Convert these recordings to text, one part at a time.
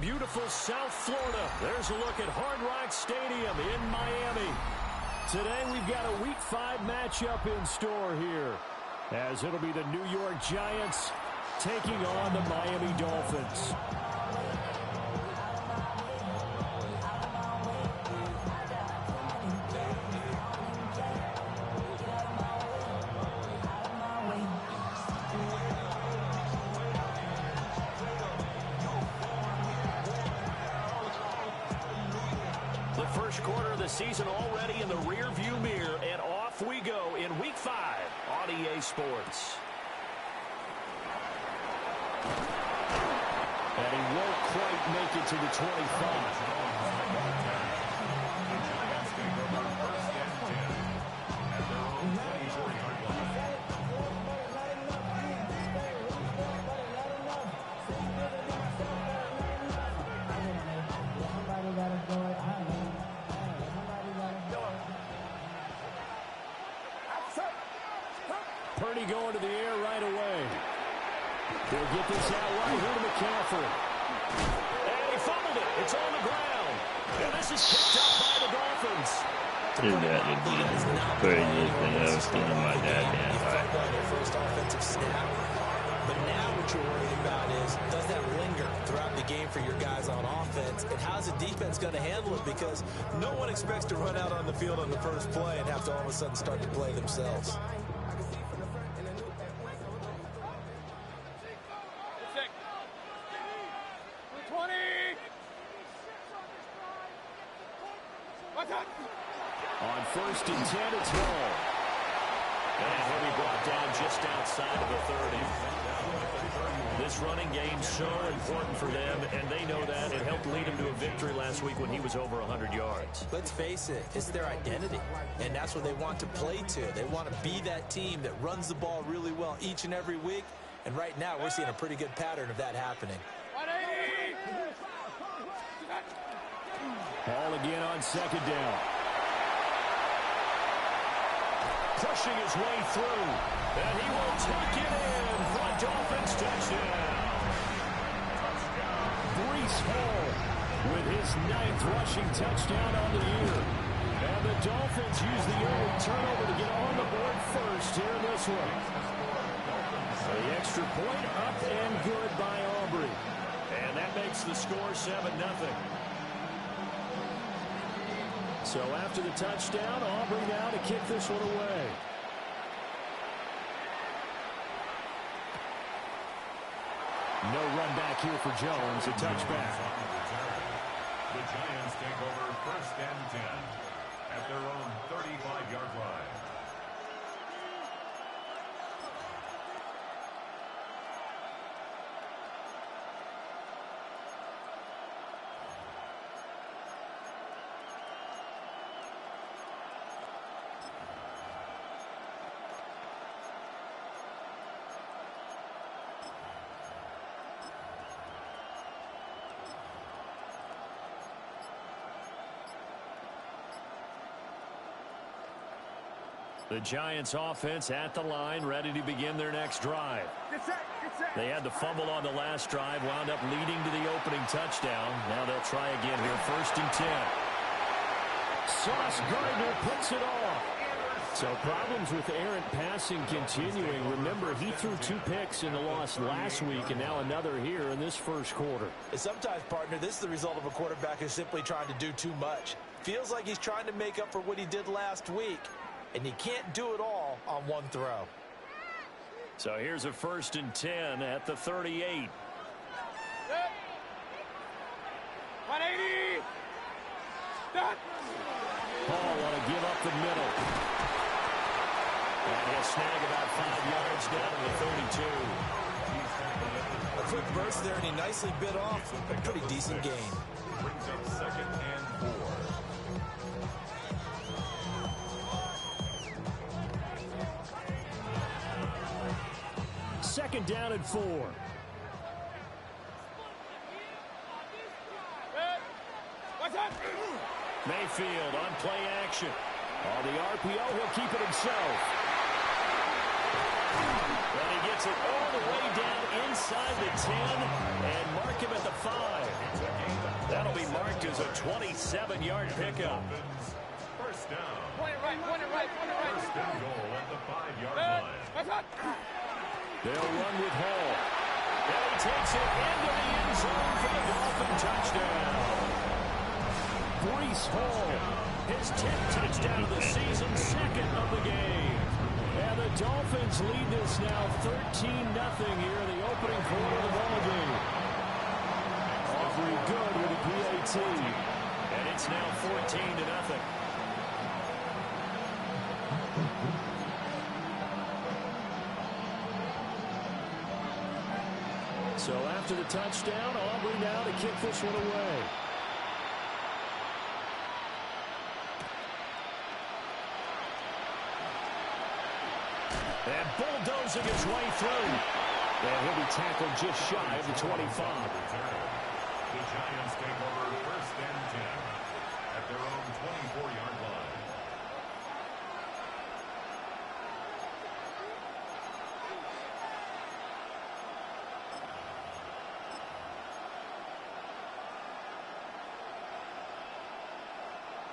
beautiful South Florida. There's a look at Hard Rock Stadium in Miami. Today we've got a Week 5 matchup in store here, as it'll be the New York Giants taking on the Miami Dolphins. The first quarter of the season already in the rear-view mirror, and off we go in Week 5 on EA Sports. And he won't quite make it to the 25. Purdy going to the air right away. They'll get this out right here to McCaffrey. And he fumbled it. It's on the ground. And this is picked up by the Dolphins. Dude, that would be the craziest thing I've ever seen in my dad hand. Their first offensive snap. But now what you're worried about is, does that linger throughout the game for your guys on offense? And how's the defense going to handle it? Because no one expects to run out on the field on the first play and have to all of a sudden start to play themselves. On first and 10, it's Hall. And he'll be brought down just outside of the 30. This running game's so important for them, and they know that. It helped lead them to a victory last week when he was over 100 yards. Let's face it, it's their identity, and that's what they want to play to. They want to be that team that runs the ball really well each and every week, and right now we're seeing a pretty good pattern of that happening. Hall again on second down. Pushing his way through, and he will take it in for a Dolphins touchdown. Breece Hall with his 9th rushing touchdown on the year. And the Dolphins use the early turnover to get on the board first here in this one. The extra point up and good by Aubrey. And that makes the score 7-0. So after the touchdown, Aubrey now to kick this one away. No run back here for Jones, a touchback. The Giants take over first and 10 at their own 35-yard line. The Giants offense at the line, ready to begin their next drive. They had the fumble on the last drive, wound up leading to the opening touchdown. Now they'll try again here, first and 10. Sauce Gardner puts it off. So problems with errant passing continuing. Remember, he threw 2 picks in the loss last week, and now another here in this first quarter. And sometimes, partner, this is the result of a quarterback who's simply trying to do too much. Feels like he's trying to make up for what he did last week. And you can't do it all on one throw. So here's a first and 10 at the 38. 180. Paul want to give up the middle. And he'll snag about 5 yards down to the 32. A quick burst there, and he nicely bit off a pretty decent gain. Brings up second and 4. Second down and 4. Mayfield on play action. On the RPO, he'll keep it himself. And he gets it all the way down inside the 10 and mark him at the 5. That'll be marked as a 27-yard pickup. First down. Point it right. First and goal at the 5-yard line. They'll run with Hall. And he takes it into the end zone for the Dolphin touchdown. Breece Hall, his 10th touchdown of the season, second of the game. And the Dolphins lead this now 13-0 here in the opening quarter of the ball game. Aubrey good with a PAT. And it's now 14-0. So after the touchdown, Aubrey now to kick this one away. And bulldozing his way through. And he'll be tackled just shy of the 25. The Giants take over first and 10 at their own 24-yard line.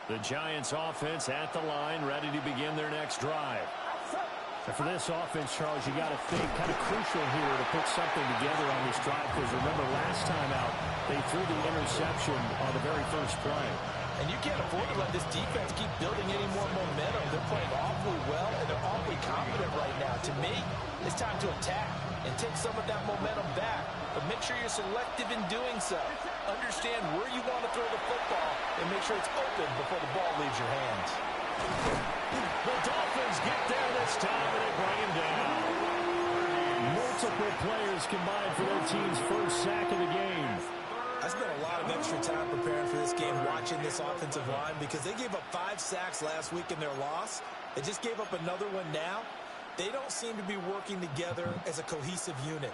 The Giants offense at the line, ready to begin their next drive. And for this offense, Charles, you got to think kind of crucial here to put something together on this drive, because remember last time out, they threw the interception on the very first play. And you can't afford to let this defense keep building any more momentum. They're playing awfully well, and they're awfully confident right now. To me, it's time to attack and take some of that momentum back. But make sure you're selective in doing so. Understand where you want to throw the football and make sure it's open before the ball leaves your hands. The Dolphins get there this time, and they bring him down. Multiple players combined for their team's first sack of the game. I spent a lot of extra time preparing for this game, watching this offensive line, because they gave up 5 sacks last week in their loss. They just gave up another one now. They don't seem to be working together as a cohesive unit.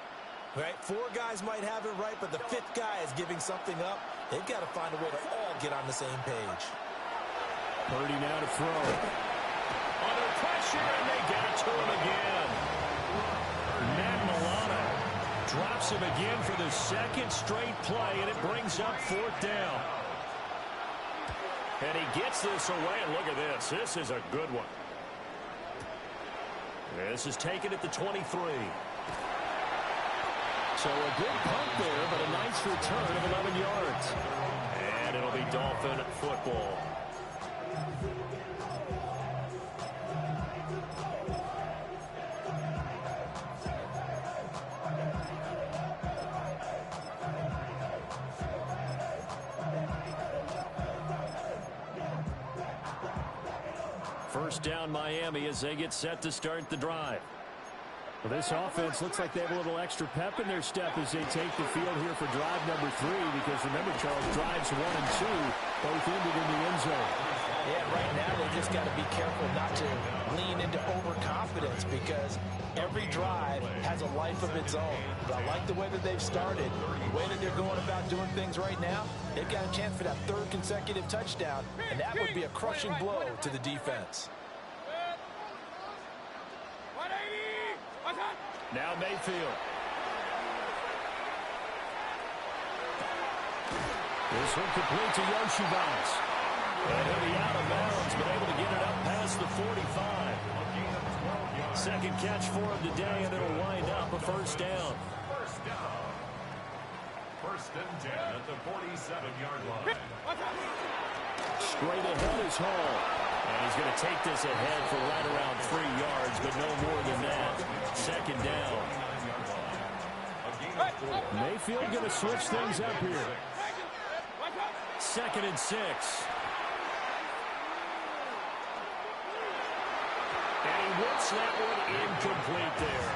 Right? 4 guys might have it right, but the 5th guy is giving something up. They've got to find a way to all get on the same page. Purdy now to throw. Under pressure, and they get it to him again. Matt Milano drops him again for the second straight play, and it brings up 4th down. And he gets this away, and look at this. This is a good one. This is taken at the 23. So a good punt there, but a nice return of 11 yards. And it'll be Dolphin football. First down Miami as they get set to start the drive. Well, this offense looks like they have a little extra pep in their step as they take the field here for drive number 3, because remember, Charles, drives 1 and 2 both ended in the end zone. Yeah, right now they just got to be careful not to lean into overconfidence, because every drive has a life of its own. But I like the way that they've started, the way that they're going about doing things right now. They've got a chance for that 3rd consecutive touchdown, and that would be a crushing blow to the defense. Now Mayfield. This one complete to Yoshibas. And he'll be out of bounds, but able to get it up past the 45. Second catch for him today, and it'll wind up a first down. First down. First and 10 at the 47-yard line. Straight ahead is Hall. And he's going to take this ahead for right around 3 yards, but no more than that. Second down. Mayfield going to switch things up here. 2nd and 6. And he whips that one incomplete there.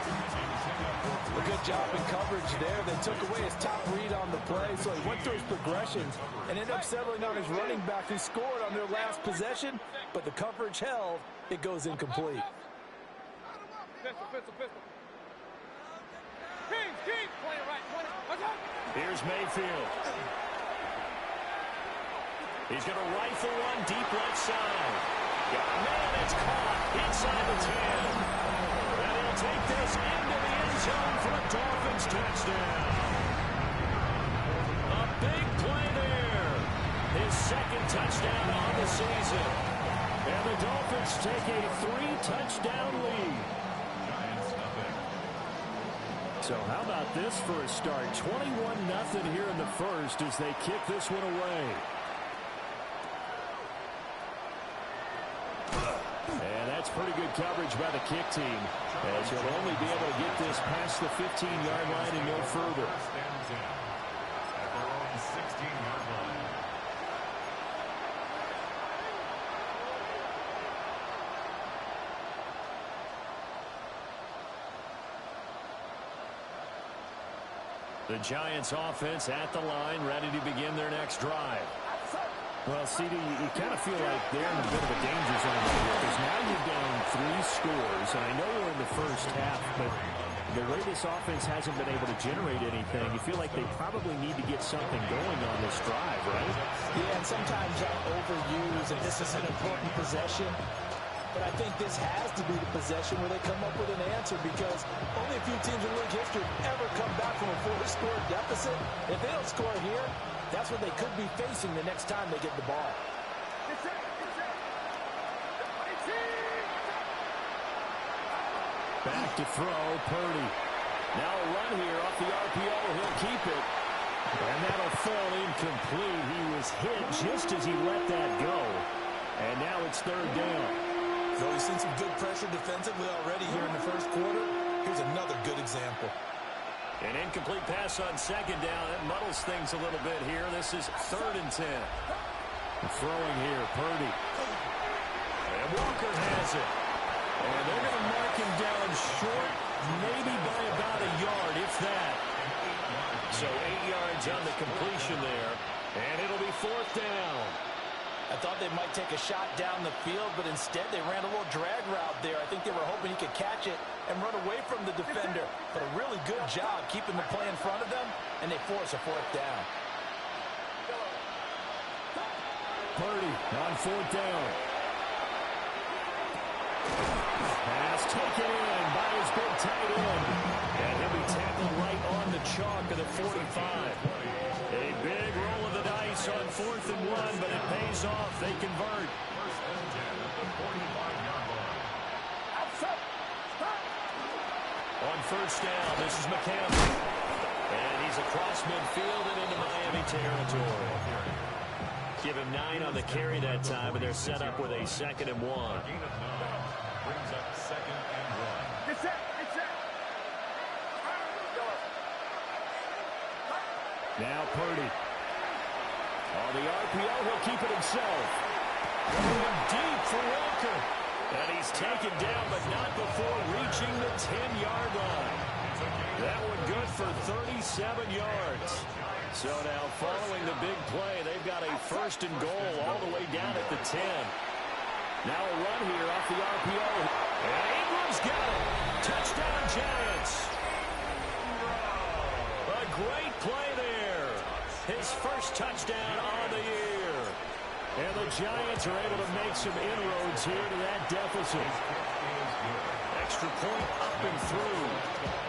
A good job in coverage there. They took away his top read on the play, so he went through his progressions and ended up settling on his running back, who scored on their last possession, but the coverage held. It goes incomplete. Here's Mayfield. He's going to rifle one deep left side. Man, it's caught inside the 10. And he'll take this into the end zone for a Dolphins touchdown. A big play there. His second touchdown on the season. And the Dolphins take a 3-touchdown lead. So how about this for a start? 21-0 here in the first as they kick this one away. And that's pretty good coverage by the kick team, as he'll only be able to get this past the 15-yard line and no further. At their own 16-yard line. The Giants offense at the line, ready to begin their next drive. Well, CD, you kind of feel like they're in a bit of a danger zone here because now you're down 3 scores, and I know we're in the first half, but the way this offense hasn't been able to generate anything, you feel like they probably need to get something going on this drive, right? Yeah, and sometimes I overuse, and this is an important possession. But I think this has to be the possession where they come up with an answer, because only a few teams in league history ever come back from a 4-score deficit. If they don't score here, that's what they could be facing the next time they get the ball. Back to throw, Purdy. Now a run here off the RPO. He'll keep it. And that'll fall incomplete. He was hit just as he let that go. And now it's third down. So we've seen some good pressure defensively already here in the first quarter. Here's another good example. An incomplete pass on second down. It muddles things a little bit here. This is 3rd and 10. Throwing here, Purdy. And Walker has it. And they're going to mark him down short, maybe by about a yard, if that. So 8 yards on the completion there. And it'll be 4th down. I thought they might take a shot down the field, but instead they ran a little drag route there. I think they were hoping he could catch it and run away from the defender. But a really good job keeping the play in front of them, and they force a 4th down. Purdy on 4th down. Pass taken in by his big tight end. And he'll be tackled right on the chalk of the 45. A big roll of the dice on 4th and 1, but it pays off. They convert. 1st and 10 at the 45-yard line. On 1st down, this is McCaffrey. And he's across midfield and into Miami territory. Give him 9 on the carry that time, and they're set up with a 2nd and 1. Gain of 9 brings up 2nd and 1. Get set. Now Purdy. On the RPO, he'll keep it himself. Going deep for Walker. And he's taken down, but not before reaching the 10-yard line. That one good for 37 yards. So now following the big play, they've got a 1st and goal all the way down at the 10. Now a run here off the RPO. And Ingram's got it. Touchdown Giants. A great play there. His first touchdown on the year. And the Giants are able to make some inroads here to that deficit. Extra point up and through.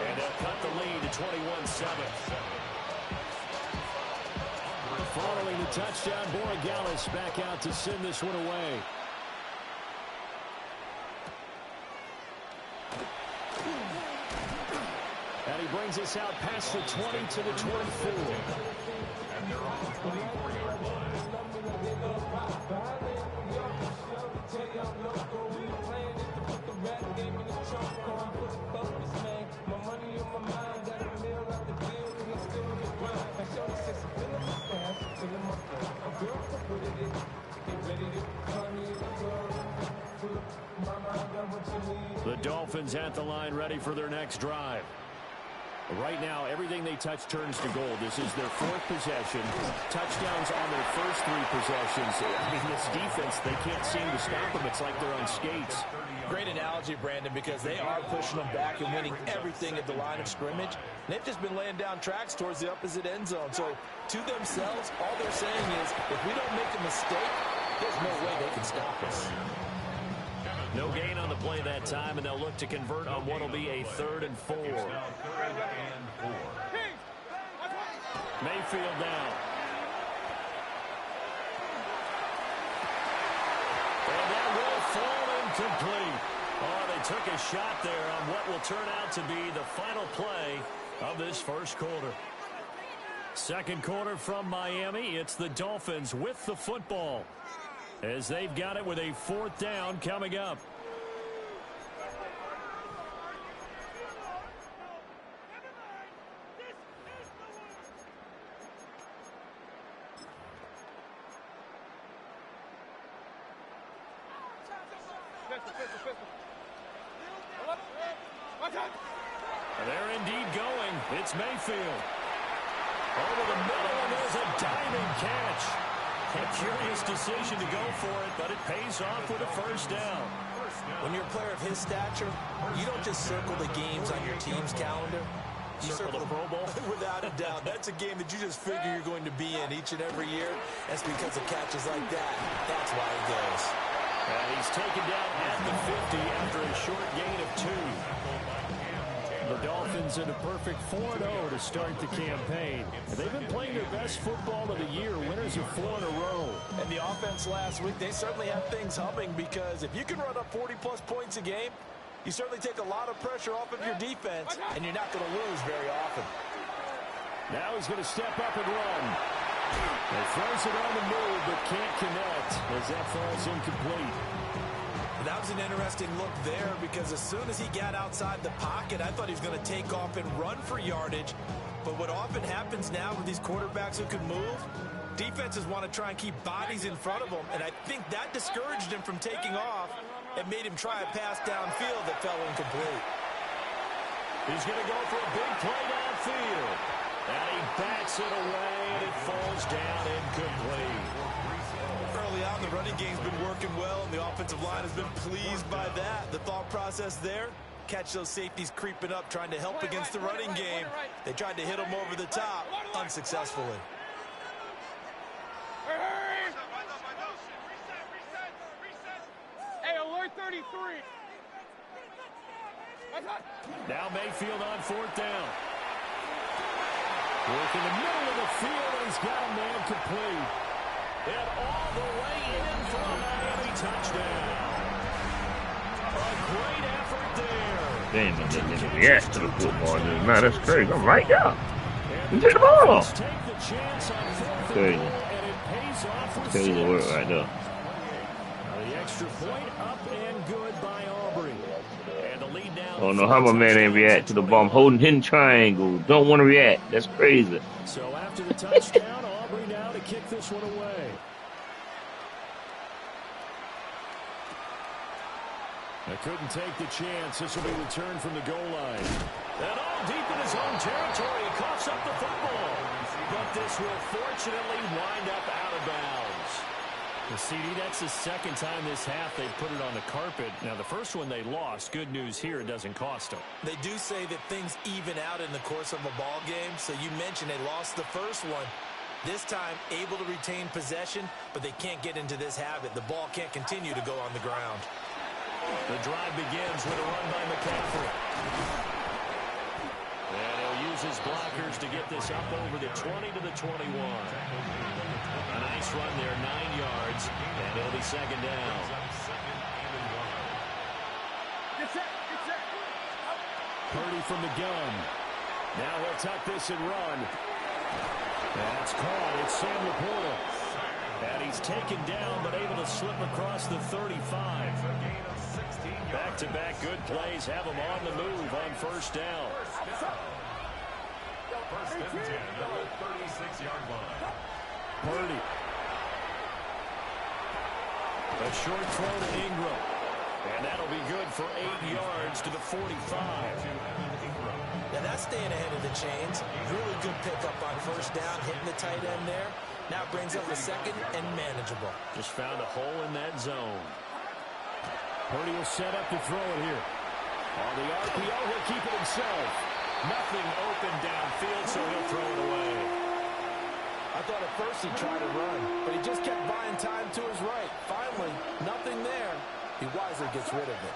And they'll cut the lead to 21-7. Following the touchdown, Borregales back out to send this one away. And he brings us out past the 20 to the 24. And they're on the 24-yard line. The Dolphins at the line, ready for their next drive. Right now, everything they touch turns to gold. This is their 4th possession. Touchdowns on their first 3 possessions. I mean, this defense, they can't seem to stop them. It's like they're on skates. Great analogy, Brandon, because they are pushing them back and winning everything at the line of scrimmage. They've just been laying down tracks towards the opposite end zone. So, to themselves, all they're saying is, if we don't make a mistake, there's no way they can stop us. Kevin No gain on the play that time, and they'll look to convert on what will be a 3rd and 4. Mayfield now. And that will fall incomplete. Oh, they took a shot there on what will turn out to be the final play of this first quarter. Second quarter from Miami. It's the Dolphins with the football as they've got it with a 4th down coming up. They're indeed going. It's Mayfield. Over the middle, and there's a diving catch. A curious decision to go for it, but it pays off with a 1st down. When you're a player of his stature, you don't just circle the games on your team's calendar. You circle the Pro Bowl. Without a doubt. That's a game that you just figure you're going to be in each and every year. That's because of catches like that. That's why he goes. And he's taken down at the 50 after a short gain of 2. The Dolphins in a perfect 4-0 to start the campaign. They've been playing their best football of the year, winners of 4 in a row. And the offense last week, they certainly have things humming, because if you can run up 40-plus points a game, you certainly take a lot of pressure off of your defense, and you're not going to lose very often. Now he's going to step up and run. He throws it on the move, but can't connect as that falls incomplete. That was an interesting look there, because as soon as he got outside the pocket, I thought he was going to take off and run for yardage. But what often happens now with these quarterbacks who can move, defenses want to try and keep bodies in front of them, and I think that discouraged him from taking off and made him try a pass downfield that fell incomplete. He's going to go for a big play downfield. And he bats it away, and it falls down incomplete. Early on, the running game's been working well, and the offensive line has been pleased by that. The thought process there, catch those safeties creeping up, trying to help against the running game. They tried to hit them over the top, unsuccessfully. Hey, alert 33. Now Mayfield on 4th down. Work in the middle of the field, and he's got a man complete. And all the way in for a Miami touchdown. A great effort there. Damn, I didn't react to the football. Man, that's crazy. I'm right there. Get the ball. Take the chance on 4th Crazy. and goal, and it pays off with Crazy 6. work right there. The extra point up and good by Aubrey. And the lead now. I don't know how my man ain't react to the ball. I'm holding hidden triangle. Don't want to react. That's crazy. So after the touchdown, Aubrey now to kick this one away. They couldn't take the chance. This will be returned from the goal line. And all deep in his own territory, he coughs up the football. But this will fortunately wind up out of bounds. The CD, that's the second time this half they put it on the carpet. Now, the first one they lost. Good news here, it doesn't cost them. They do say that things even out in the course of a ball game. So you mentioned they lost the first one. This time, able to retain possession, but they can't get into this habit. The ball can't continue to go on the ground. The drive begins with a run by McCaffrey. And he'll use his blockers to get this up over the 20 to the 21. A nice run there, 9 yards, and it'll be 2nd down. Purdy from the gun. Now he'll tuck this and run. That's caught. It's Sam Laporta. And he's taken down, but able to slip across the 35. Back-to-back good plays have him on the move on 1st down. 1st and 10 at the 36-yard line. Purdy. A short throw to Ingram. And that'll be good for 8 yards to the 45. Now that's staying ahead of the chains. Really good pickup on 1st down, hitting the tight end there. Now brings up the 2nd and manageable. Just found a hole in that zone. Purdy will set up to throw it here. On the RPO, he'll keep it himself. Nothing open downfield, so he'll throw it away. I thought at first he'd try to run, but he just kept buying time to his right. Finally, nothing there. He wisely gets rid of it.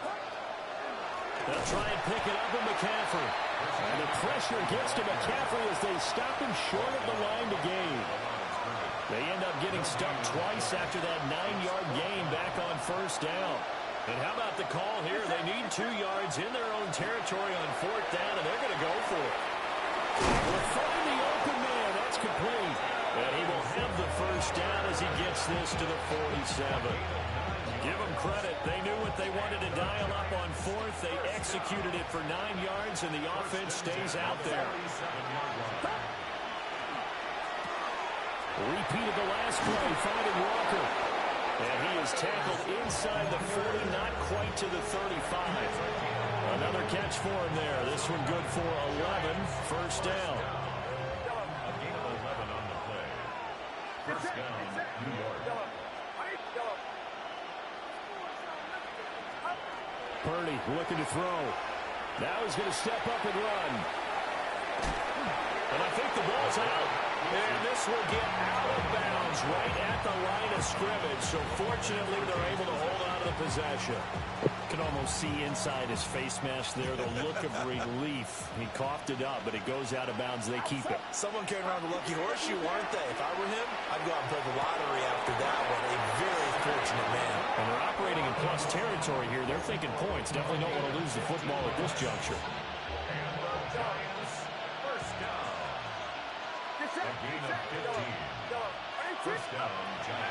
They'll try and pick it up with McCaffrey. And the pressure gets to McCaffrey as they stop him short of the line to gain. They end up getting stuck twice after that 9-yard gain back on first down. And how about the call here? They need 2 yards in their own territory on fourth down, and they're going to go for it. We'll find the open man. That's complete. And he will have the first down as he gets this to the 47. Give them credit. They knew what they wanted to dial up on fourth. They executed it for 9 yards, and the offense stays out there. Repeat of the last play, finding Walker. And he is tackled inside the 40, not quite to the 35. Another catch for him there. This one good for 11. First down. A gain of 11 on the play. First down, New York. Purdy looking to throw. Now he's going to step up and run. And I think the ball's out. And this will get out of bounds right at the line of scrimmage. So fortunately, they're able to hold on to the possession. Can almost see inside his face mask there the look of relief. He coughed it up, but it goes out of bounds. They keep it. Someone carrying around the lucky horseshoe, weren't they? If I were him, I'd go out and play the lottery after that one. A very fortunate man. And they're operating in plus territory here. They're thinking points. Definitely don't want to lose the football at this juncture.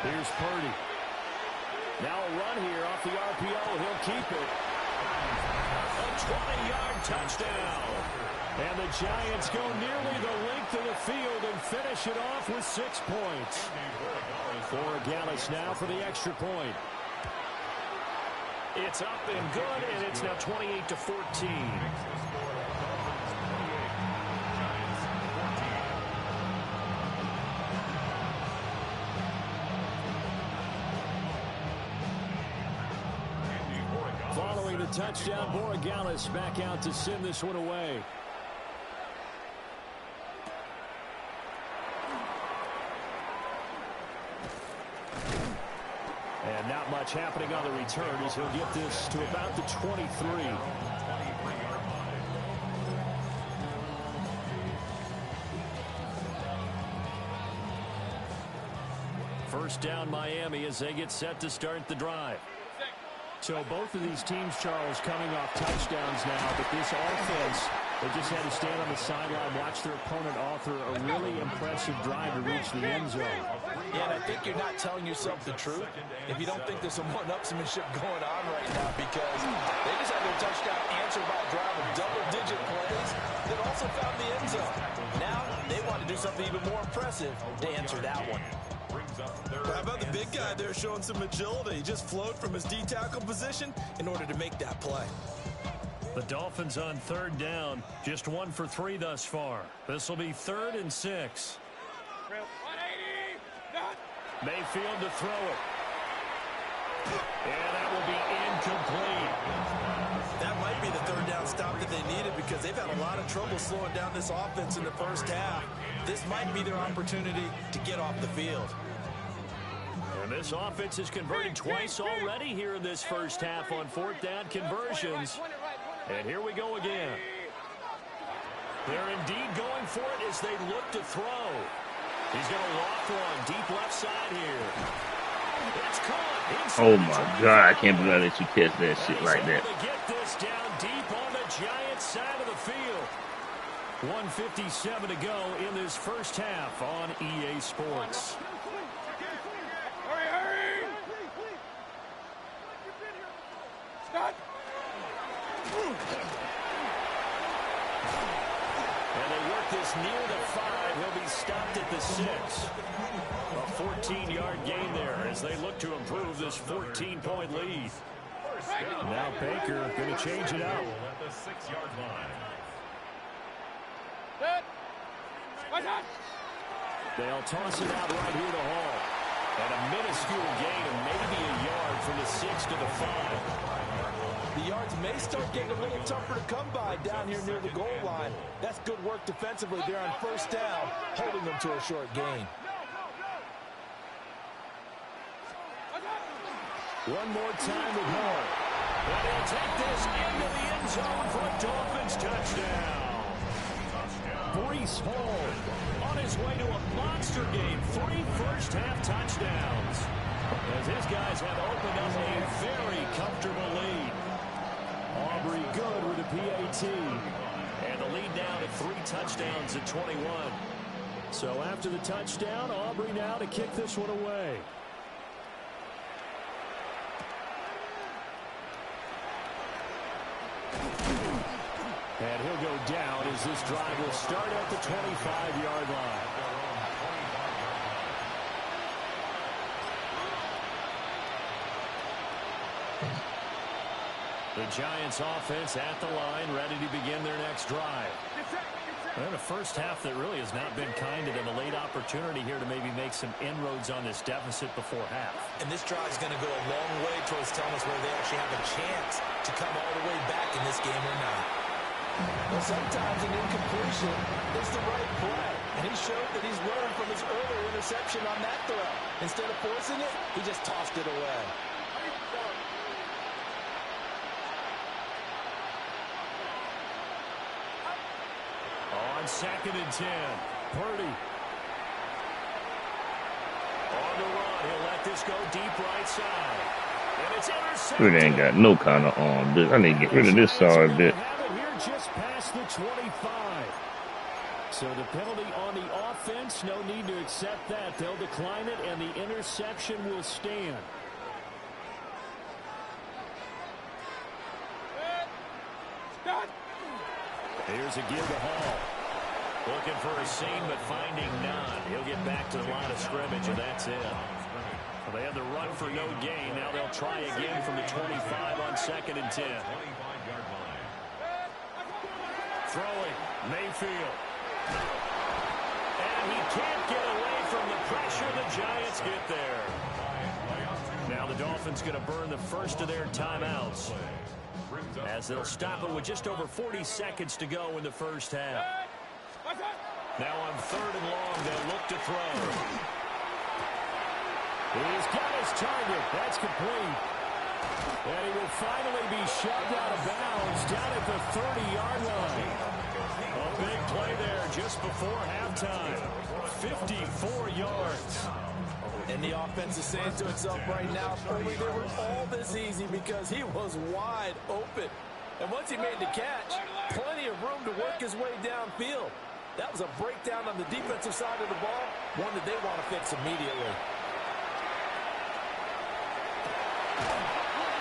Here's Purdy. Now a run here off the RPO. He'll keep it. A 20-yard touchdown. And the Giants go nearly the length of the field and finish it off with 6 points. Borregales now for the extra point. It's up and good, and it's now 28-14. Following the touchdown, Borregales back out to send this one away. And not much happening on the return as he'll get this to about the 23. First down Miami as they get set to start the drive. So both of these teams, Charles, coming off touchdowns now, but this offense, they just had to stand on the sideline, watch their opponent author a really impressive drive to reach the end zone. Yeah, and I think you're not telling yourself the truth if you don't think there's some one-upsmanship going on right now, because they just had their touchdown answered by a drive of double-digit plays that also found the end zone. Now they want to do something even more impressive to answer that one. How about the big guy there showing some agility? He just flowed from his D-tackle position in order to make that play. The Dolphins on third down, just 1 for 3 thus far. This will be 3rd and 6. Mayfield to throw it. And that will be incomplete. That might be the third down stop that they needed, because they've had a lot of trouble slowing down this offense in the first half. This might be their opportunity to get off the field. And this offense has converted twice already here in this first half on fourth down conversions. And here we go again. They're indeed going for it as they look to throw. He's going to loft one deep left side here. It's caught. Oh my God, I can't believe I let you catch that shit like that. Get this down deep on the Giants side of the field. 1:57 to go in this first half on EA Sports. Hurry! Stop! And they work this near the 5. He'll be stopped at the 6. A 14-yard gain there as they look to improve this 14-point lead. Now Baker going to change it up. At the 6-yard line. They'll toss it out right here to Hall. And a minuscule gain of maybe a yard from the 6 to the 5. The yards may start getting a little tougher to come by down here near the goal line. That's good work defensively there on first down, holding them to a short gain. One more time with Hall. And he'll take this into the end zone for a Dolphins touchdown. Breece Hall on his way to a monster game. 3 first-half touchdowns, as his guys have opened up a very comfortable lead. Aubrey good with a PAT. And the lead down at 3 touchdowns at 21. So after the touchdown, Aubrey now to kick this one away. And he'll go down as this drive will start at the 25-yard line. The Giants offense at the line, ready to begin their next drive. And a first half that really has not been kind to them. A late opportunity here to maybe make some inroads on this deficit before half. And this drive is going to go a long way towards telling us whether they actually have a chance to come all the way back in this game or not. Well, sometimes an incompletion is the right play. And he showed that he's learned from his earlier interception on that throw. Instead of forcing it, he just tossed it away. On 2nd and 10, Purdy. On the run, he'll let this go deep right side. And it's intercepted. Purdy ain't got no kind of arm. I need to get rid of this sorry bit. Have it here just past the 25. So the penalty on the offense, no need to accept that. They'll decline it, and the interception will stand. Here's a give to Hall. Looking for a seam, but finding none. He'll get back to the line of scrimmage, and that's it. Well, they had the run for no gain. Now they'll try again from the 25 on 2nd and 10. Throwing, Mayfield. And he can't get away from the pressure. The Giants get there. Now the Dolphins going to burn the first of their timeouts, as they'll stop it with just over 40 seconds to go in the first half. Now on 3rd and long, they'll look to throw. He's got his target. That's complete. And he will finally be shoved out of bounds down at the 30-yard line. A big play there just before halftime. 54 yards. And the offense is saying to itself right now, only they were all this easy because he was wide open. And once he made the catch, plenty of room to work his way downfield. That was a breakdown on the defensive side of the ball, one that they want to fix immediately.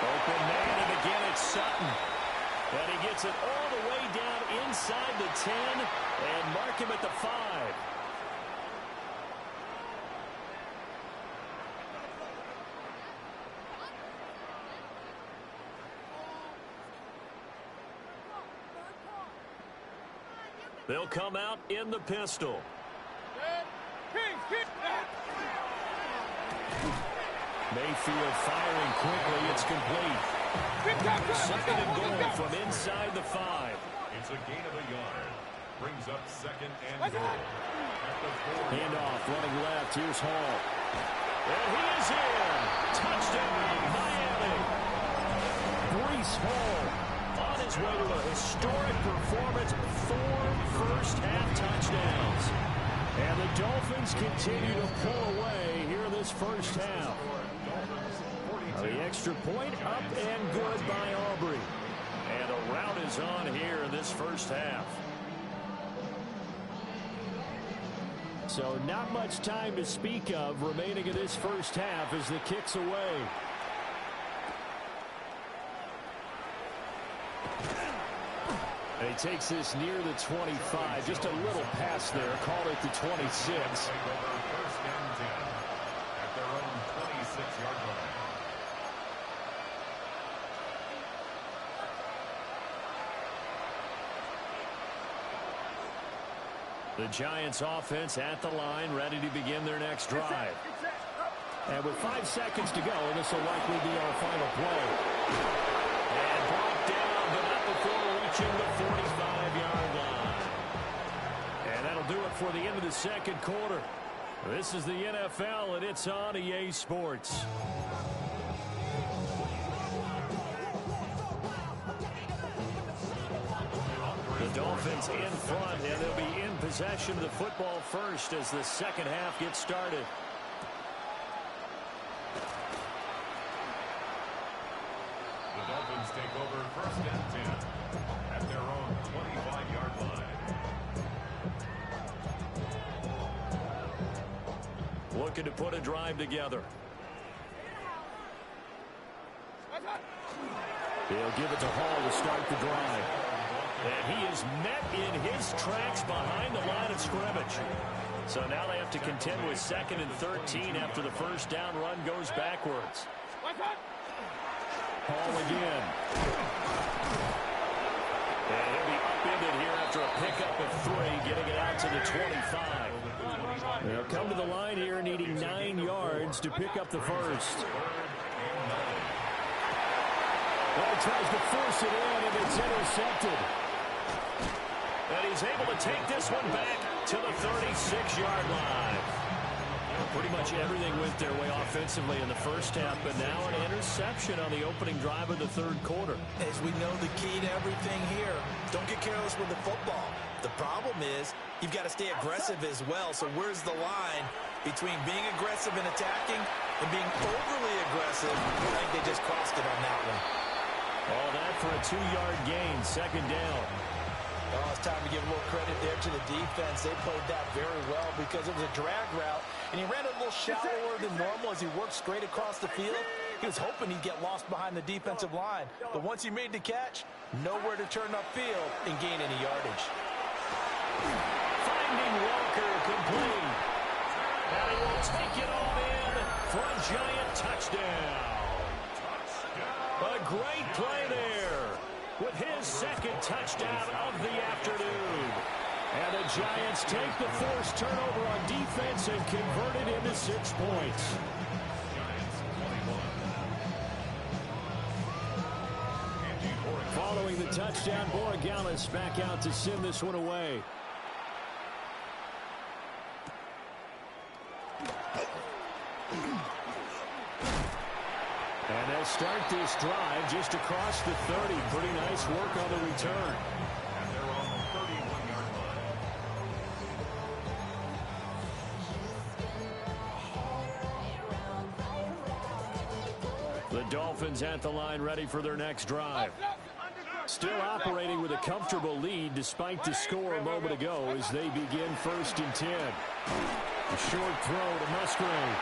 Open man, and again it's Sutton. And he gets it all the way down inside the 10 and mark him at the 5. They'll come out in the pistol. Mayfield firing quickly. It's complete. 2nd and goal from inside the 5. It's a gain of a yard. Brings up 2nd and goal. Handoff running left. Here's Hall. And he is in. Touchdown, Miami. Breece Hall on his way to a historic performance. 4 first-half touchdowns. And the Dolphins continue to pull away here in this first half. The extra point up and good by Aubrey. And a rout is on here in this first half. So not much time to speak of remaining in this first half as the kick's away. And he takes this near the 25. Just a little pass there. Called it the 26. First and 10 at their own 26-yard line. The Giants offense at the line, ready to begin their next drive. And with 5 seconds to go, this will likely be our final play. And brought down, but not before reaching the 45-yard line. And that'll do it for the end of the second quarter. This is the NFL, and it's on EA Sports. Dolphins in front, and they'll be in possession of the football first as the second half gets started. The Dolphins take over first and 10 at their own 25-yard line. Looking to put a drive together. He'll give it to Hall to start the drive. And he is met in his tracks behind the line of scrimmage. So now they have to contend with 2nd and 13 after the first down run goes backwards. Hall again. And he'll be upended here after a pickup of 3, getting it out to the 25. They'll come to the line here needing 9 yards to pick up the first. Well, tries to force it in, and it's intercepted. And he's able to take this one back to the 36-yard line. Pretty much everything went their way offensively in the first half, but now an interception on the opening drive of the third quarter. As we know, the key to everything here, don't get careless with the football. The problem is you've got to stay aggressive as well. So where's the line between being aggressive and attacking and being overly aggressive? I think they just crossed it on that one. All that for a 2-yard gain, second down. Oh, it's time to give a little credit there to the defense. They played that very well because it was a drag route, and he ran a little shallower than normal as he worked straight across the field. He was hoping he'd get lost behind the defensive line, but once he made the catch, nowhere to turn upfield and gain any yardage. Finding Walker complete. And he will take it all in for a giant touchdown. A great play there with his second touchdown of the afternoon. And the Giants take the forced turnover on defense and convert it into 6 points. Following the touchdown, Borregales back out to send this one away. And they'll start this drive just across the 30. Pretty nice work on the return. And they're on the 31-yard line. The Dolphins at the line ready for their next drive. Still operating with a comfortable lead despite the score a moment ago as they begin first and 10. A short throw to Musgrave.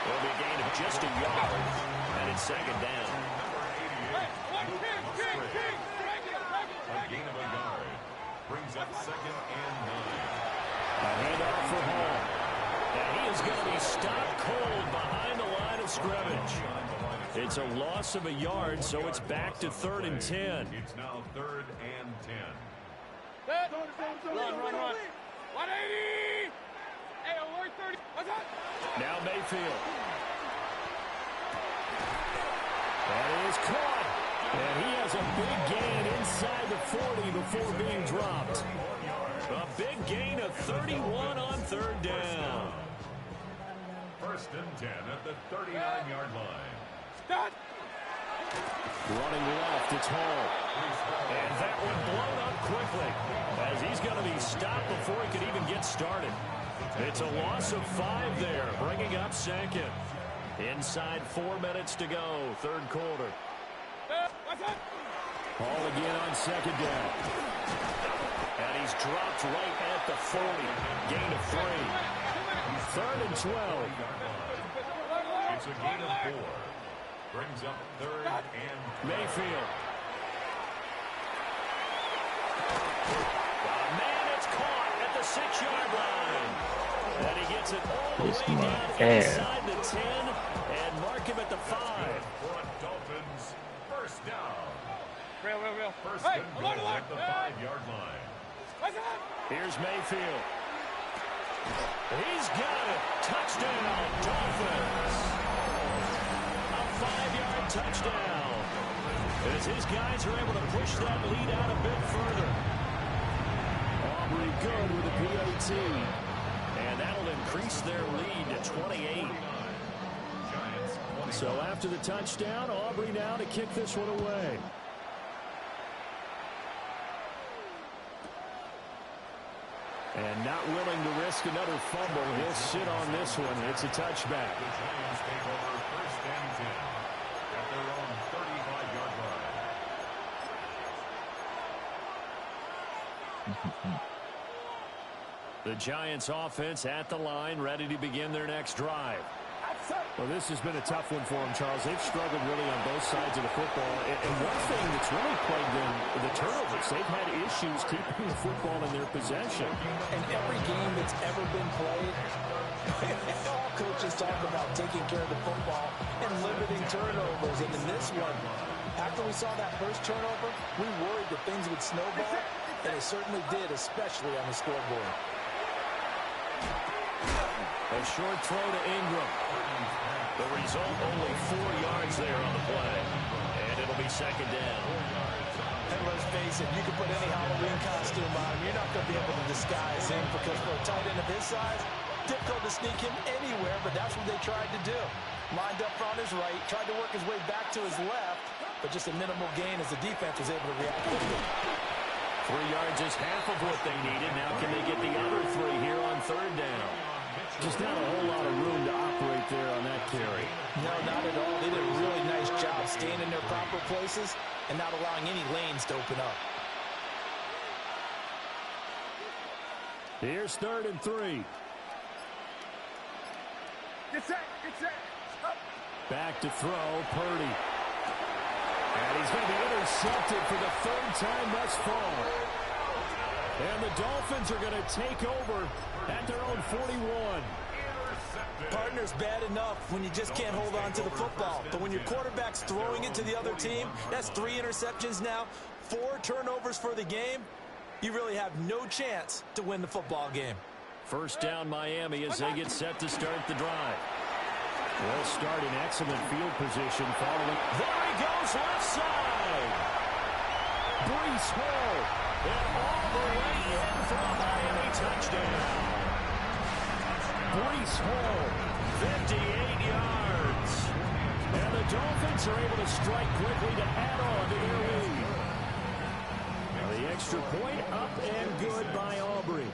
Will be a gain of just a yard, and it's second down. A gain of a yard brings up 2nd and 9. A handoff for Hall. And he is going to be stopped cold behind the line of scrimmage. It's a loss of a yard, so it's back to 3rd and 10. It's now 3rd and 10. Run. 180. Hey, alert 30. What's up? Now Mayfield. That is caught. And he has a big gain inside the 40 before being dropped. A big gain of 31 on 3rd down. 1st and 10 at the 39-yard line. Stop. Running left, it's Hall. And that one blown up quickly as he's going to be stopped before he could even get started. It's a loss of 5 there, bringing up 2nd. Inside 4 minutes to go, 3rd quarter. Hall again on 2nd down. And he's dropped right at the 40. Gain of 3. 3rd and 12. It's a gain of 4. Brings up 3rd and 12. Mayfield. Man, it's caught at the 6-yard line. And he gets it all the way down inside the 10 and mark him at the 5. For a Dolphins first down. Real. First and goal at the 5-yard line. Here's Mayfield. He's got it. Touchdown, Dolphins. A 5-yard touchdown. As his guys are able to push that lead out a bit further. Aubrey good with a PAT. And that'll increase their lead to 28. So after the touchdown, Aubrey now to kick this one away. And not willing to risk another fumble. He'll sit on this one. It's a touchback. The Giants take over first and 10 at their own 35-yard line. The Giants offense at the line, ready to begin their next drive. Well, this has been a tough one for them, Charles. They've struggled really on both sides of the football. And one thing that's really plagued them, the turnovers. They've had issues keeping the football in their possession. And every game that's ever been played, all coaches talk about taking care of the football and limiting turnovers. And in this one, after we saw that first turnover, we worried that things would snowball, and it certainly did, especially on the scoreboard. A short throw to Ingram. The result, only 4 yards there on the play. And it'll be second down. And let's face it, you can put any Halloween costume on him. You're not going to be able to disguise him because for a tight end of his size, difficult to sneak him anywhere, but that's what they tried to do. Lined up on his right, tried to work his way back to his left, but just a minimal gain as the defense was able to react quickly. 3 yards is half of what they needed. Now can they get the other 3 here on third down? Just not a whole lot of room to operate there on that carry. No, not at all. They did a really nice job staying in their proper places and not allowing any lanes to open up. Here's 3rd and 3. Get set, get set. Up. Back to throw, Purdy. And he's going to be intercepted for the 3rd time thus far. And the Dolphins are going to take over at their own 41. Partner's bad enough when you just can't hold on to the football. But when your quarterback's throwing it to the other team, that's 3 interceptions now, 4 turnovers for the game. You really have no chance to win the football game. First down Miami as they get set to start the drive. They'll start in excellent field position following. There he goes, left side. Breece Hall. And all the way in for a Miami touchdown. Breece Hall. 58 yards. And the Dolphins are able to strike quickly to add on to their lead. Now the extra point up and good by Aubrey.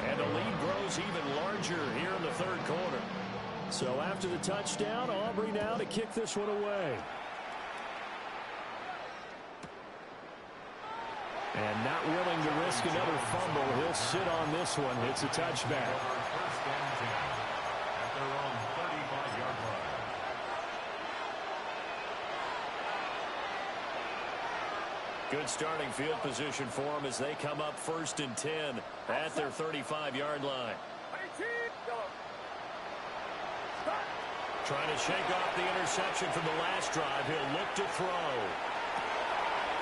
And the lead grows even larger here in the 3rd quarter. So after the touchdown, Aubrey now to kick this one away. And not willing to risk another fumble. He'll sit on this one. It's a touchback. First and 10 at their own 35-yard line. Good starting field position for them as they come up 1st and 10 at their 35-yard line. Trying to shake off the interception from the last drive. He'll look to throw.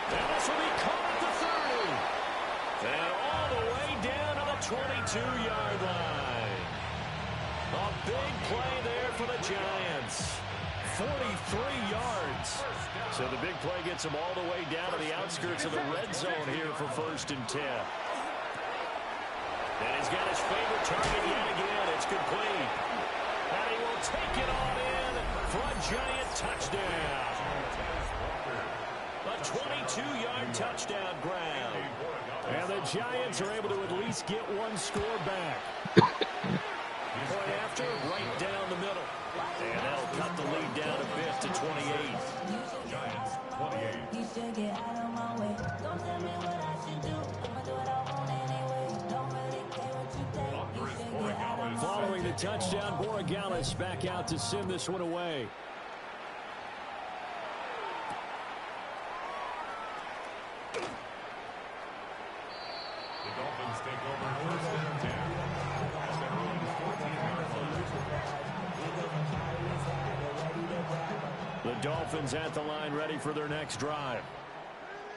And this will be caught at the 30. And all the way down to the 22-yard line. A big play there for the Giants. 43 yards. So the big play gets them all the way down to the outskirts of the red zone here for 1st and 10. And he's got his favorite target yet again. It's complete. And he will take it on in for a Giant touchdown. A 22-yard touchdown grab. And the Giants are able to at least get one score back. Point after, right down the middle. And that'll cut the lead down a bit to 28. Giants 28. You should get out of my way. Don't tell me what I should do. I'ma do what I want anyway. Don't really care what you think. You should get out of my way. Following the touchdown, Borregales back out to send this one away. The Dolphins take over first and 10 at their own 14-yard line. The Dolphins at the line ready for their next drive.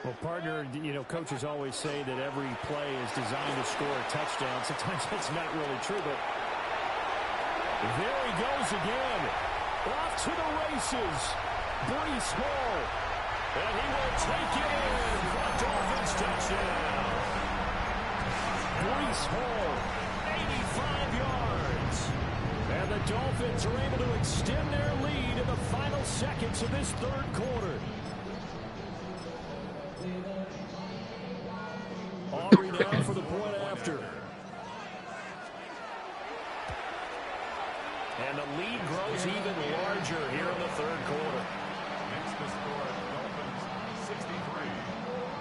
Well, partner, you know, coaches always say that every play is designed to score a touchdown. Sometimes that's not really true, but there he goes again. Off to the races. Breece Hall. And he will take it in for a Dolphins touchdown. Breece Hall, 85 yards. And the Dolphins are able to extend their lead in the final seconds of this 3rd quarter. Aubrey now for the point after. lead grows even larger here in the third quarter. Makes the score Dolphins 63.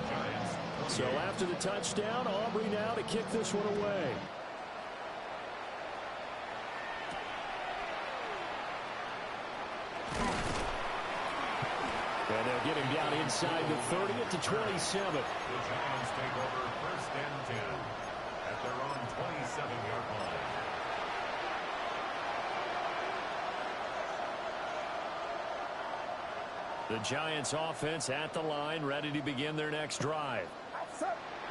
Giants 28. So after the touchdown, Aubrey now to kick this one away. And they'll get him down inside the 30 to 27. The Giants take over first and 10 at their own 27-yard line. The Giants offense at the line, ready to begin their next drive.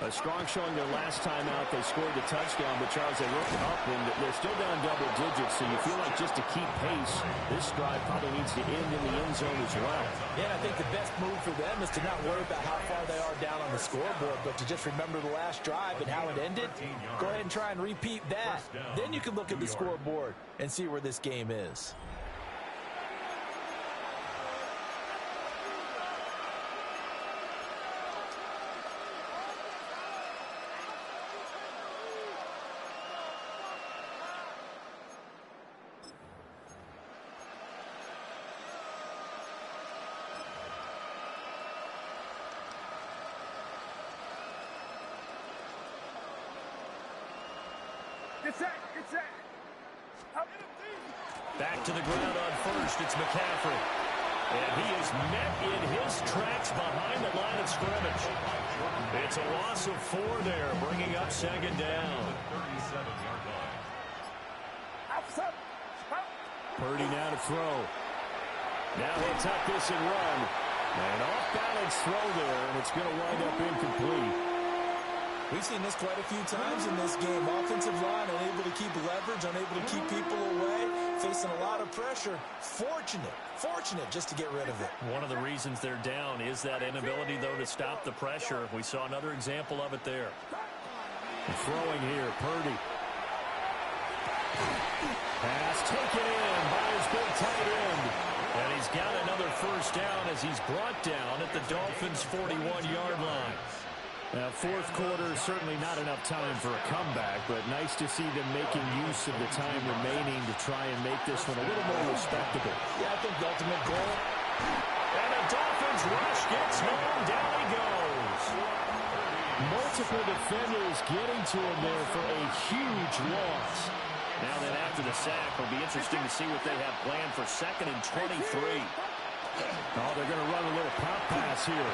A strong showing their last time out. They scored the touchdown, but Charles, they look up and they're still down double digits, so you feel like just to keep pace, this drive probably needs to end in the end zone as well. Yeah, and I think the best move for them is to not worry about how far they are down on the scoreboard, but to just remember the last drive and how it ended. Go ahead and try and repeat that. Then you can look at the scoreboard and see where this game is. Back to the ground on first. It's McCaffrey. And he is met in his tracks behind the line of scrimmage. It's a loss of 4 there, bringing up second down. 37-yard line. Purdy now to throw. Now he'll tuck this and run. An off-balance throw there, and it's going to wind up incomplete. We've seen this quite a few times in this game. Offensive line unable to keep leverage, unable to keep people away, facing a lot of pressure. Fortunate just to get rid of it. One of the reasons they're down is that inability, though, to stop the pressure. We saw another example of it there. Throwing here, Purdy. Pass taken in by his big tight end. And he's got another first down as he's brought down at the Dolphins' 41-yard line. Now, fourth quarter, certainly not enough time for a comeback, but nice to see them making use of the time remaining to try and make this one a little more respectable. Yeah, I think the ultimate goal. And the Dolphins rush gets home. Down he goes. Multiple defenders getting to him there for a huge loss. Now then, after the sack, it'll be interesting to see what they have planned for second and 23. Oh, they're going to run a little pop pass here.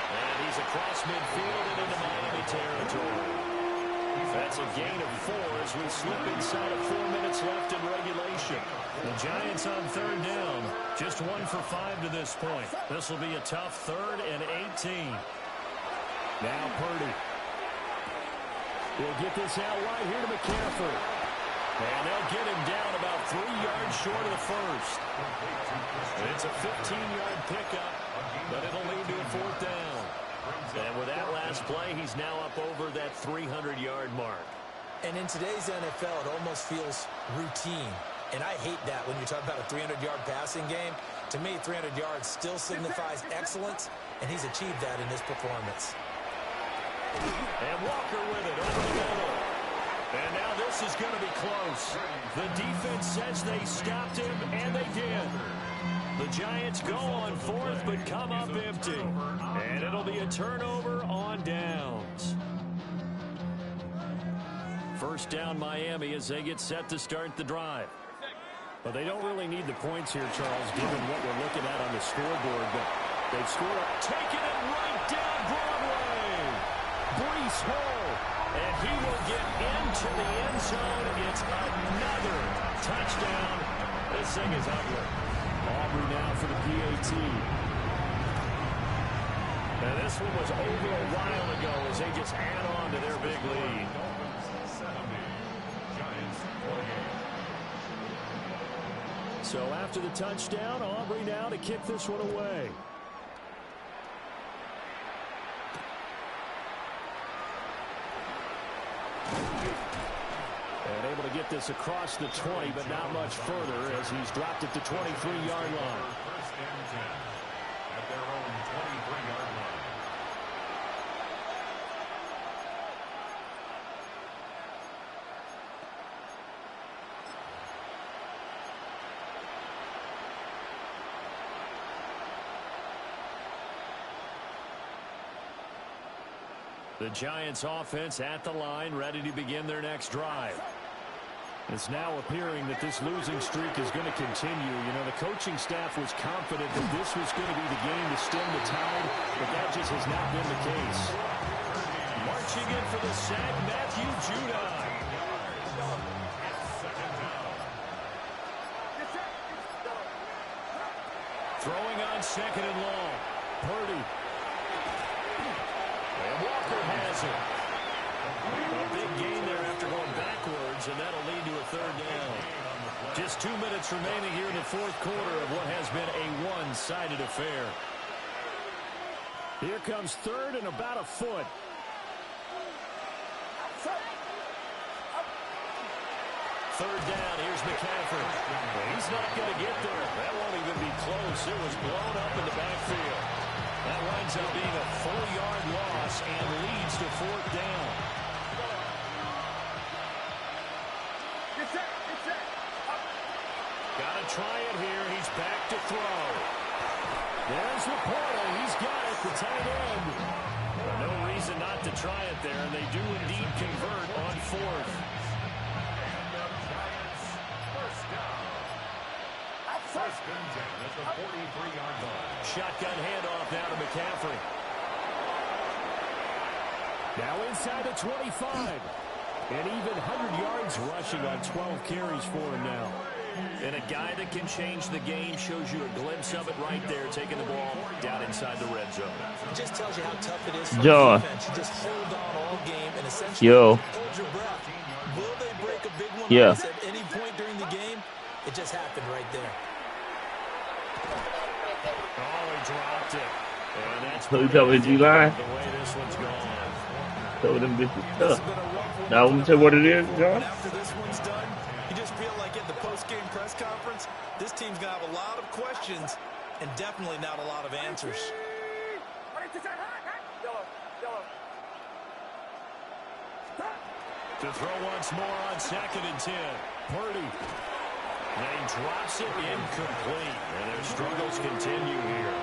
And he's across midfield and into Miami territory. That's a gain of 4 as we slip inside of 4 minutes left in regulation. The Giants on third down. Just 1 for 5 to this point. This will be a tough 3rd and 18. Now Purdy. He'll get this out right here to McCaffrey. And they'll get him down about 3 yards short of the first. It's a 15-yard pickup, but it'll lead to a 4th down. And with that last play, he's now up over that 300-yard mark. And in today's NFL, it almost feels routine. And I hate that when you talk about a 300-yard passing game. To me, 300 yards still signifies excellence, and he's achieved that in this performance. And Walker with it over the middle. And now this is going to be close. The defense says they stopped him, and they did. The Giants go on 4th, but come up empty. And it'll be a turnover on downs. First down Miami as they get set to start the drive. Well, they don't really need the points here, Charles, given what we're looking at on the scoreboard. But they've scored. Taking it right down Broadway. Breece Hall. And he will get into the end zone. It's another touchdown. This thing is ugly. Aubrey now for the PAT. And this one was over a while ago as they just add on to their big lead. Dolphins 70. Giants 28. So after the touchdown, Aubrey now to kick this one away. And able to get this across the 20, but not much further as he's dropped it to 23-yard line. First and 10 at their own 23-yard line. The Giants offense at the line, ready to begin their next drive. It's now appearing that this losing streak is going to continue. You know, the coaching staff was confident that this was going to be the game to stem the tide, but that just has not been the case. Marching in for the sack, Matthew Judon. Throwing on second and long. Purdy. And Walker has it. A big gain there after going backwards, and that'll lead to a third down. Just 2 minutes remaining here in the fourth quarter of what has been a one-sided affair. Here comes third and about a foot. Third down, here's McCaffrey. Well, he's not going to get there. That won't even be close. It was blown up in the backfield. That winds up being a 4-yard loss and leads to fourth down. Got to try it here. He's back to throw. There's Laporta. He's got it, the tight end. No reason not to try it there, and they do indeed convert on fourth. First and 10 at the 43-yard line. Shotgun handoff now to McCaffrey. Now inside the 25. And even 100 yards rushing on 12 carries for him now. And a guy that can change the game, shows you a glimpse of it right there, taking the ball down inside the red zone. It just tells you how tough it is for John. the defense. You just hold on all game and essentially hold your breath. Will they break a big one Yeah. at any point during the game? It just happened right there. Oh, he dropped it. And that's So you told me you lying? the way this one's gone. Told them bitches tough. Now, let me tell you what it is, John. After this one's done, you just feel like at the post-game press conference, this team's going to have a lot of questions and definitely not a lot of answers. To throw once more on second and 10. Purdy. And he drops it incomplete. And their struggles continue here.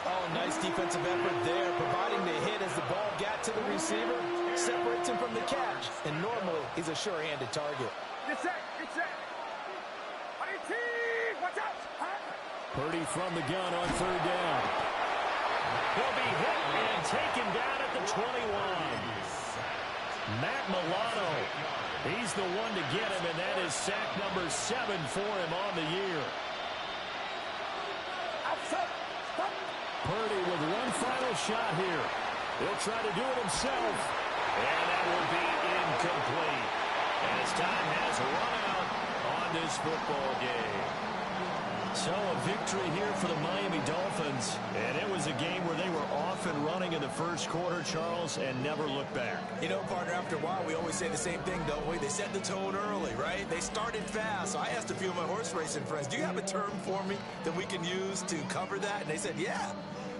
Oh, nice defensive effort there, providing the hit as the ball got to the receiver, separates him from the catch. And normally, he's a sure-handed target. Purdy from the gun on third down. He'll be hit and taken down at the 21. Matt Milano. He's the one to get him, and that is sack number 7 for him on the year. Purdy with one final shot here. He'll try to do it himself. And that will be incomplete. As time has run out on this football game. So a victory here for the Miami Dolphins. And it was a game where they were off and running in the first quarter, Charles, and never looked back. You know, partner, after a while, we always say the same thing, don't we? They set the tone early, right? They started fast. So I asked a few of my horse racing friends, do you have a term for me that we can use to cover that? And they said, yeah.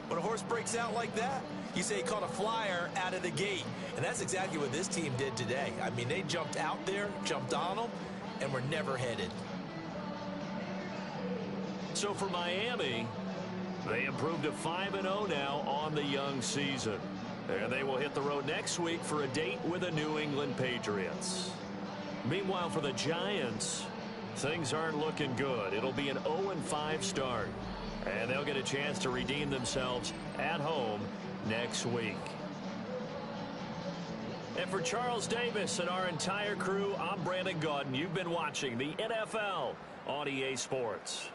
When a horse breaks out like that, you say he caught a flyer out of the gate. And that's exactly what this team did today. I mean, they jumped out there, jumped on them, and were never headed. So for Miami, they improved to 5-0 now on the young season. And they will hit the road next week for a date with the New England Patriots. Meanwhile, for the Giants, things aren't looking good. It'll be an 0-5 start. And they'll get a chance to redeem themselves at home next week. And for Charles Davis and our entire crew, I'm Brandon Gaudin. You've been watching the NFL on EA Sports.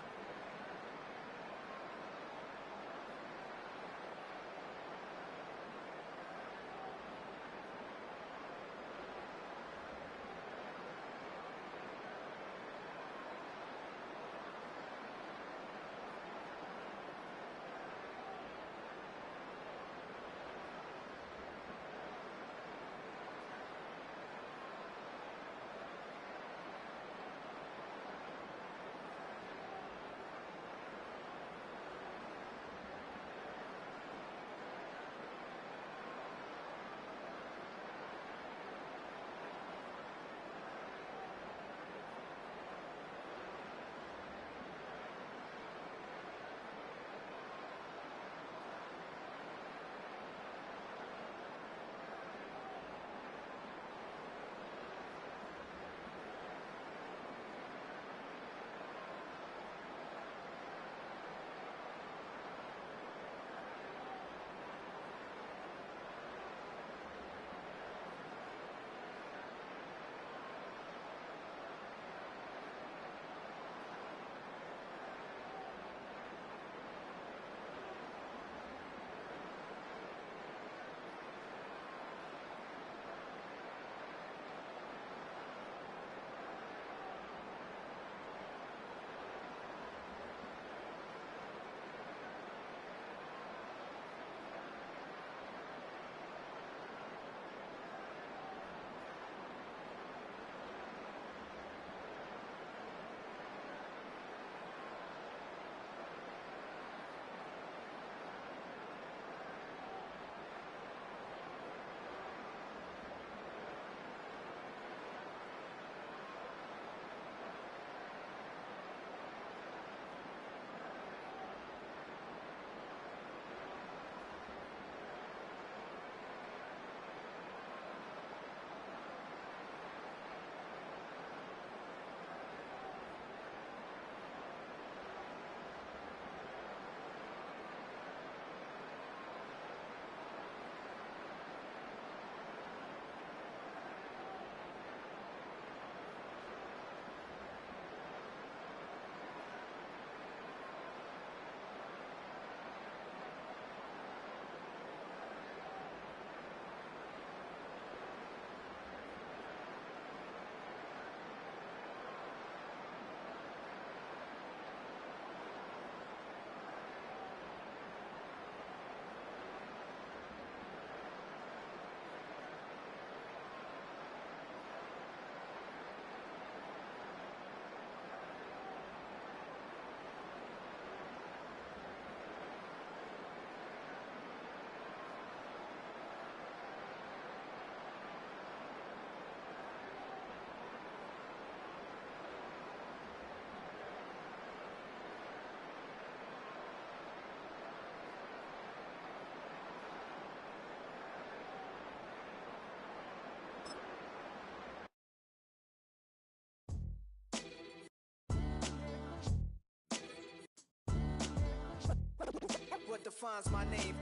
defines my name?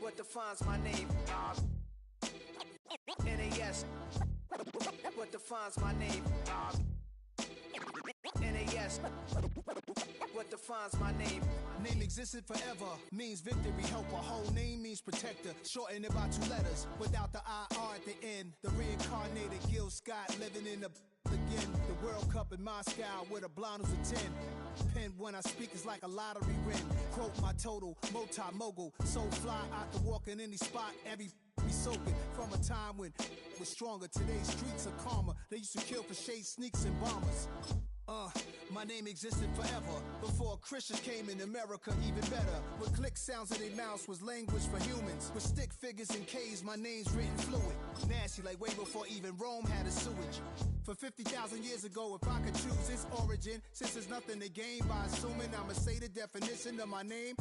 What defines my name? NAS. What defines my name? NAS. What defines my name? Name existed forever, means victory, helper. Whole name means protector, shortened it by 2 letters, without the IR at the end. The reincarnated Gil Scott living in the again. The World Cup in Moscow with a blonde who's a 10. Pen when I speak is like a lottery win. Quote my total, multi-mogul, so fly I can walk in any spot, every be soaking from a time when was stronger. Today's streets are calmer. They used to kill for shade sneaks and bombers. My name existed forever before Christians came in America, even better. With click sounds in their mouths was language for humans. With stick figures and K's, my name's written fluid. Nasty like way before even Rome had a sewage. For 50,000 years ago, if I could choose its origin, since there's nothing to gain by assuming I'ma say the definition of my name.